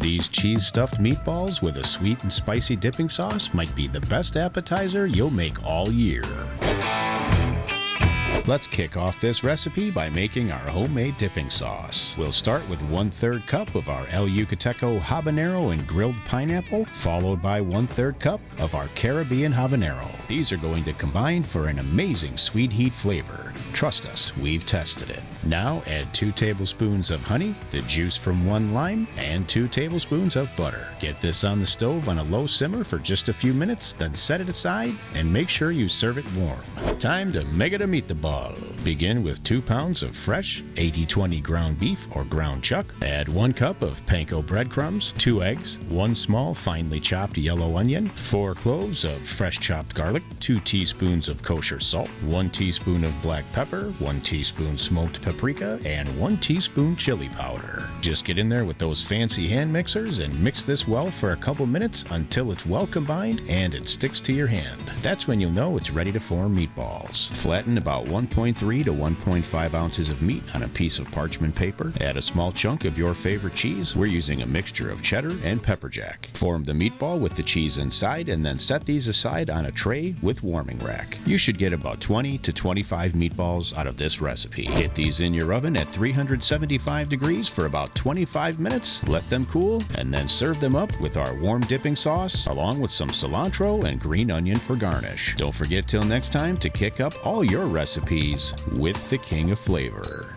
These cheese stuffed meatballs with a sweet and spicy dipping sauce might be the best appetizer you'll make all year. Let's kick off this recipe by making our homemade dipping sauce. We'll start with 1/3 cup of our El Yucateco Habanero and grilled pineapple, followed by 1/3 cup of our Caribbean Habanero. These are going to combine for an amazing sweet heat flavor. Trust us, we've tested it. Now add 2 tablespoons of honey, the juice from 1 lime, and 2 tablespoons of butter. Get this on the stove on a low simmer for just a few minutes, then set it aside and make sure you serve it warm. Time to make it a meatball. Begin with 2 pounds of fresh 80/20 ground beef or ground chuck. Add 1 cup of panko breadcrumbs, 2 eggs, 1 small finely chopped yellow onion, 4 cloves of fresh chopped garlic, 2 teaspoons of kosher salt, 1 teaspoon of black pepper, 1 teaspoon smoked paprika, and 1 teaspoon chili powder. Just get in there with those fancy hand mixers and mix this well for a couple minutes until it's well combined and it sticks to your hand. That's when you'll know it's ready to form meatballs. Flatten about 1.3 to 1.5 ounces of meat on a piece of parchment paper. Add a small chunk of your favorite cheese. We're using a mixture of cheddar and pepper jack. Form the meatball with the cheese inside and then set these aside on a tray with warming rack. You should get about 20 to 25 meatballs out of this recipe. Get these in your oven at 375 degrees for about 25 minutes. Let them cool and then serve them up with our warm dipping sauce along with some cilantro and green onion for garnish. Don't forget till next time to kick up all your recipes with the King of Flavor.